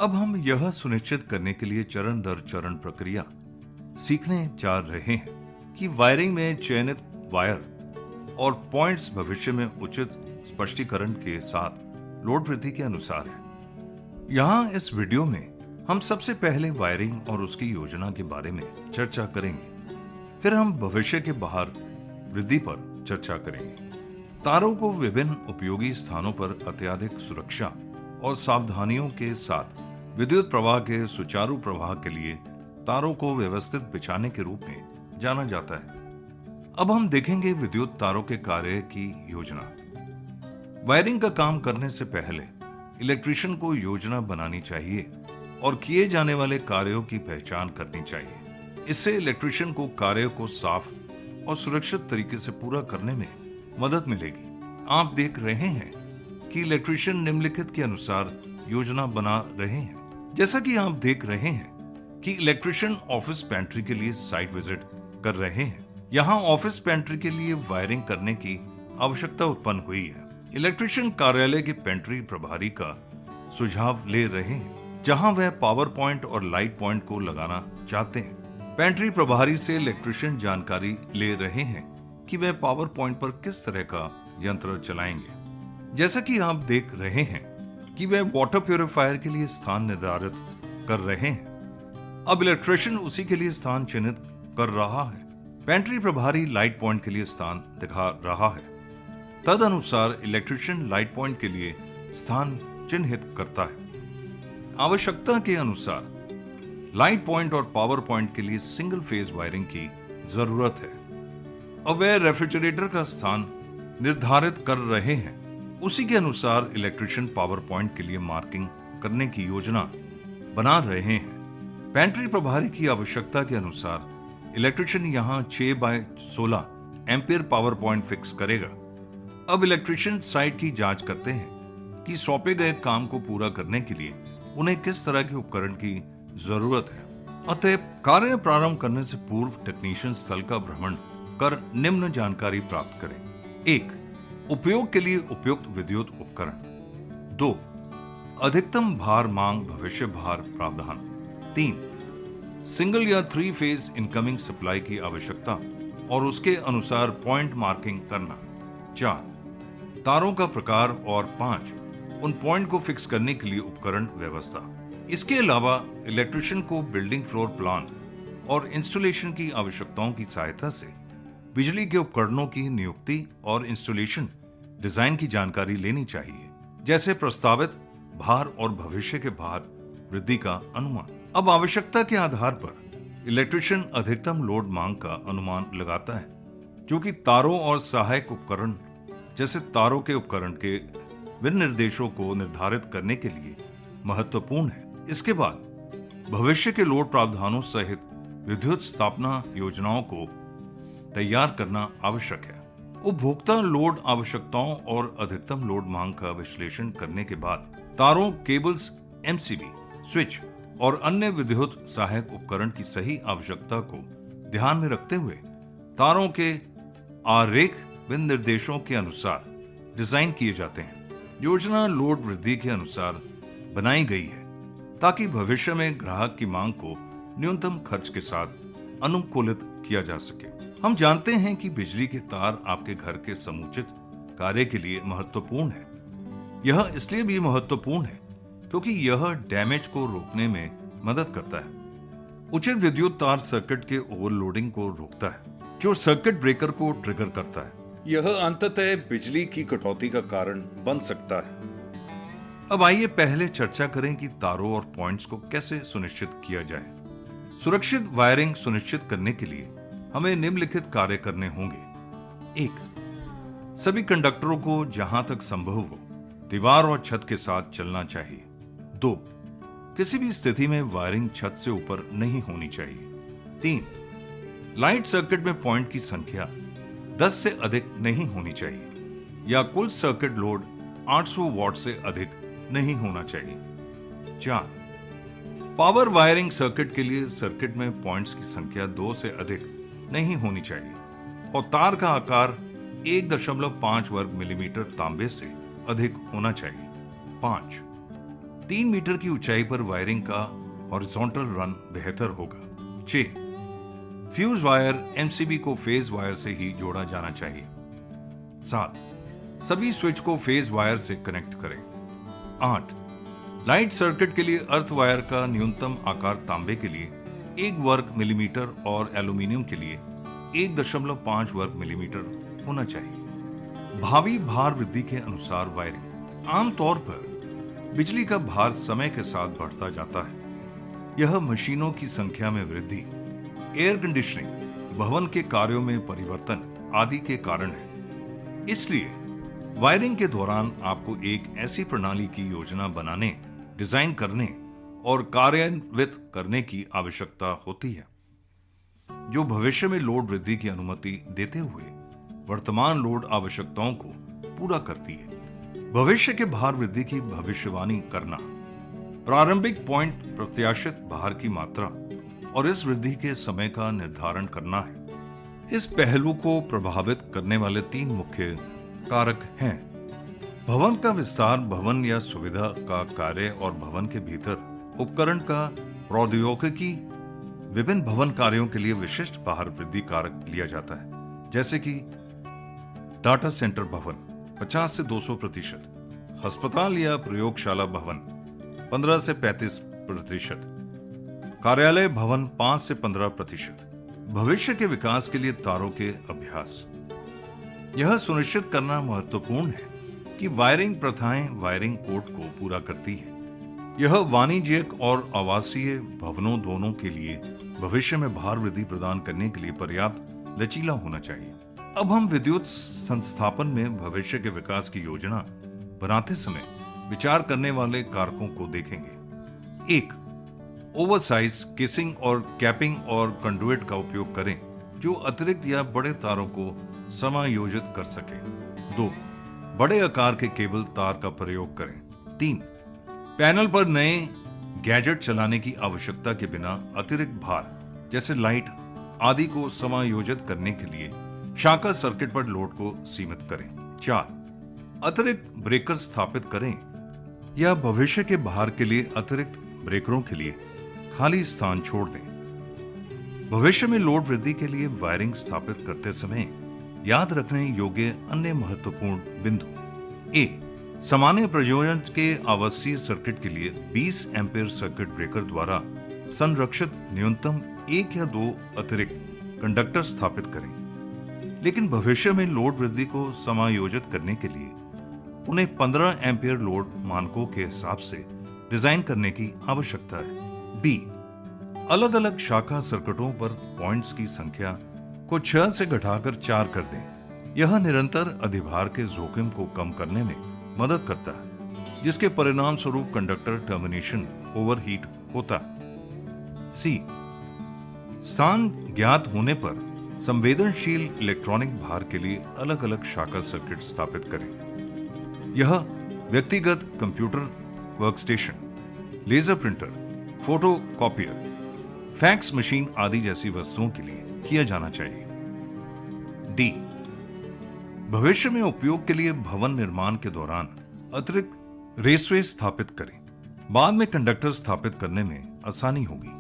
अब हम यह सुनिश्चित करने के लिए चरण दर चरण प्रक्रिया सीखने जा रहे हैं कि वायरिंग में चयनित वायर और पॉइंट्स भविष्य में उचित स्पष्टीकरण के साथ लोड वृद्धि के अनुसार है। यहाँ इस वीडियो में हम सबसे पहले वायरिंग और उसकी योजना के बारे में चर्चा करेंगे। फिर हम भविष्य के बाहर वृद्धि पर चर्चा करेंगे। तारों को विभिन्न उपयोगी स्थानों पर अत्यधिक सुरक्षा और सावधानियों के साथ विद्युत प्रवाह के सुचारू प्रवाह के लिए तारों को व्यवस्थित बिछाने के रूप में जाना जाता है। अब हम देखेंगे विद्युत तारों के कार्य की योजना। वायरिंग का काम करने से पहले इलेक्ट्रीशियन को योजना बनानी चाहिए और किए जाने वाले कार्यों की पहचान करनी चाहिए। इससे इलेक्ट्रीशियन को कार्य को साफ और सुरक्षित तरीके से पूरा करने में मदद मिलेगी। आप देख रहे हैं कि इलेक्ट्रीशियन निम्नलिखित के अनुसार योजना बना रहे हैं। जैसा कि आप देख रहे हैं कि इलेक्ट्रीशियन ऑफिस पेंट्री के लिए साइट विजिट कर रहे हैं। यहाँ ऑफिस पेंट्री के लिए वायरिंग करने की आवश्यकता उत्पन्न हुई है। इलेक्ट्रीशियन कार्यालय के पेंट्री प्रभारी का सुझाव ले रहे हैं, जहाँ वह पावर पॉइंट और लाइट पॉइंट को लगाना चाहते हैं। पेंट्री प्रभारी से इलेक्ट्रीशियन जानकारी ले रहे हैं कि वह पावर पॉइंट पर किस तरह का यंत्र चलाएंगे। जैसा कि आप देख रहे हैं कि वह वाटर प्यूरिफायर के लिए स्थान निर्धारित कर रहे हैं। अब इलेक्ट्रीशियन उसी के लिए स्थान चिन्हित कर रहा है। पेंट्री प्रभारी लाइट पॉइंट के लिए स्थान दिखा रहा है। तदनुसार इलेक्ट्रीशियन लाइट पॉइंट के लिए स्थान चिन्हित करता है। आवश्यकता के अनुसार लाइट पॉइंट और पावर पॉइंट के लिए सिंगल फेज वायरिंग की जरूरत है। अब वह रेफ्रिजरेटर का स्थान निर्धारित कर रहे हैं। उसी के अनुसार इलेक्ट्रीशियन पावर पॉइंट के लिए मार्किंग करने की योजना बना रहे हैं। पेंट्री प्रभारी की आवश्यकता के अनुसार इलेक्ट्रीशियन यहां 6x16 ampere power point fix करेगा। अब इलेक्ट्रीशियन साइट की जांच करते हैं कि सौंपे गए काम को पूरा करने के लिए उन्हें किस तरह के उपकरण की जरूरत है। अतः कार्य प्रारंभ करने से पूर्व टेक्नीशियन स्थल का भ्रमण कर निम्न जानकारी प्राप्त करें। 1. उपयोग के लिए उपयुक्त विद्युत उपकरण। 2. अधिकतम भार मांग भविष्य भार प्रावधान। 3. सिंगल या 3 फेज इनकमिंग सप्लाई की आवश्यकता और उसके अनुसार पॉइंट मार्किंग करना। 4. तारों का प्रकार और 5. उन पॉइंट को फिक्स करने के लिए उपकरण व्यवस्था। इसके अलावा इलेक्ट्रीशियन को बिल्डिंग फ्लोर प्लान और इंस्टॉलेशन की आवश्यकताओं की सहायता से बिजली के उपकरणों की नियुक्ति और इंस्टॉलेशन डिजाइन की जानकारी लेनी चाहिए, जैसे प्रस्तावित भार और भविष्य के भार वृद्धि का अनुमान। अब आवश्यकता के आधार पर इलेक्ट्रीशियन अधिकतम लोड मांग का अनुमान लगाता है, जो कि तारों और सहायक उपकरण जैसे तारों के उपकरण के विनिर्देशों को निर्धारित करने के लिए महत्वपूर्ण है। इसके बाद भविष्य के लोड प्रावधानों सहित विद्युत स्थापना योजनाओं को तैयार करना आवश्यक है। उपभोक्ता लोड आवश्यकताओं और अधिकतम लोड मांग का विश्लेषण करने के बाद तारों, केबल्स, एमसीबी, स्विच और अन्य विद्युत सहायक उपकरण की सही आवश्यकता को ध्यान में रखते हुए तारों के आरेख विनिर्देशों के अनुसार डिजाइन किए जाते हैं। योजना लोड वृद्धि के अनुसार बनाई गई है ताकि भविष्य में ग्राहक की मांग को न्यूनतम खर्च के साथ अनुकूलित किया जा सके। हम जानते हैं कि बिजली के तार आपके घर के समुचित कार्य के लिए महत्वपूर्ण है। यह इसलिए भी महत्वपूर्ण है क्योंकि यह डैमेज को रोकने में मदद करता है। उचित विद्युत तार सर्किट के ओवरलोडिंग को रोकता है, जो सर्किट ब्रेकर को ट्रिगर करता है। यह अंततः बिजली की कटौती का कारण बन सकता है। अब आइए पहले चर्चा करें कि तारों और पॉइंट्स को कैसे सुनिश्चित किया जाए। सुरक्षित वायरिंग सुनिश्चित करने के लिए हमें निम्नलिखित कार्य करने होंगे। 1. सभी कंडक्टरों को जहां तक संभव हो दीवार और छत के साथ चलना चाहिए। 2. किसी भी स्थिति में वायरिंग छत से ऊपर नहीं होनी चाहिए। 3. लाइट सर्किट में पॉइंट की संख्या 10 से अधिक नहीं होनी चाहिए या कुल सर्किट लोड 800 वॉट से अधिक नहीं होना चाहिए। 4. पावर वायरिंग सर्किट के लिए सर्किट में पॉइंट्स की संख्या 2 से अधिक नहीं होनी चाहिए और तार का आकार 1.5 वर्ग मिलीमीटर तांबे से अधिक होना चाहिए। 5. 3 मीटर की ऊंचाई पर वायरिंग का हॉरिजॉन्टल रन बेहतर होगा। 6. फ्यूज वायर एमसीबी को फेज वायर से ही जोड़ा जाना चाहिए। 7. सभी स्विच को फेज वायर से कनेक्ट करें। 8. लाइट सर्किट के लिए अर्थ वायर का न्यूनतम आकार तांबे के लिए 1 वर्ग मिलीमीटर और एल्यूमीनियम के लिए 1.5 वर्ग मिलीमीटर होना चाहिए। भावी भार वृद्धि के अनुसार वायरिंग। आमतौर पर बिजली का भार समय के साथ बढ़ता जाता है। यह मशीनों की संख्या में वृद्धि, एयर कंडीशनिंग, भवन के कार्यों में परिवर्तन आदि के कारण है। इसलिए वायरिंग के दौरान आपको एक ऐसी प्रणाली की योजना बनाने, डिजाइन करने और कार्यान्वित करने की आवश्यकता होती है जो भविष्य में लोड वृद्धि की अनुमति देते हुए वर्तमान लोड आवश्यकताओं को पूरा करती है। भविष्य के भार वृद्धि की भविष्यवाणी करना, प्रारंभिक पॉइंट प्रत्याशित भार की मात्रा और इस वृद्धि के समय का निर्धारण करना है। इस पहलू को प्रभावित करने वाले 3 मुख्य कारक हैं। भवन का विस्तार, भवन या सुविधा का कार्य और भवन के भीतर उपकरण का प्रौद्योगिकी। विभिन्न भवन कार्यों के लिए विशिष्ट भार वृद्धि कारक लिया जाता है, जैसे कि डाटा सेंटर भवन 50 से 200%, अस्पताल या प्रयोगशाला भवन 15 से 35%, कार्यालय भवन 5 से 15%। भविष्य के विकास के लिए तारों के अभ्यास। यह सुनिश्चित करना महत्वपूर्ण है कि वायरिंग प्रथाएं वायरिंग कोड को पूरा करती है। यह वाणिज्यिक और आवासीय भवनों दोनों के लिए भविष्य में भार वृद्धि प्रदान करने के लिए पर्याप्त लचीला होना चाहिए। अब हम विद्युत संस्थापन में भविष्य के विकास की योजना बनाते समय विचार करने वाले कारकों को देखेंगे। 1. ओवरसाइज केसिंग और कैपिंग और कंडुइट का उपयोग करें जो अतिरिक्त या बड़े तारों को समायोजित कर सके। 2. बड़े आकार के केबल तार का प्रयोग करें। 3. पैनल पर नए गैजेट चलाने की आवश्यकता के बिना अतिरिक्त भार जैसे लाइट आदि को समायोजित करने के लिए शाखा सर्किट पर लोड को सीमित करें। 4. अतिरिक्त ब्रेकर स्थापित करें या भविष्य के भार के लिए अतिरिक्त ब्रेकरों के लिए खाली स्थान छोड़ दें। भविष्य में लोड वृद्धि के लिए वायरिंग स्थापित करते समय याद रखने योग्य अन्य महत्वपूर्ण बिंदु। ए. सामान्य प्रयोजन के आवासीय सर्किट के लिए 20 एम्पीयर सर्किट ब्रेकर द्वारा संरक्षित न्यूनतम 1 या 2 अतिरिक्त कंडक्टर स्थापित करें, लेकिन भविष्य में लोड वृद्धि को समायोजित करने के लिए उन्हें 15 एम्पीयर लोड मानकों के हिसाब से डिजाइन करने की आवश्यकता है। बी. अलग अलग शाखा सर्किटों पर पॉइंट्स की संख्या को 6 से घटाकर 4 कर दें। यह निरंतर अधिभार के जोखिम को कम करने में मदद करता है, जिसके परिणाम स्वरूप कंडक्टर टर्मिनेशन ओवरहीट होता है। सी. स्थान ज्ञात होने पर संवेदनशील इलेक्ट्रॉनिक भार के लिए अलग अलग शाखा सर्किट स्थापित करें। यह व्यक्तिगत computer workstation, laser printer, photo copier, fax machine आदि जैसी वस्तुओं के लिए किया जाना चाहिए। डी. भविष्य में उपयोग के लिए भवन निर्माण के दौरान अतिरिक्त रेसवे स्थापित करें। बाद में कंडक्टर स्थापित करने में आसानी होगी।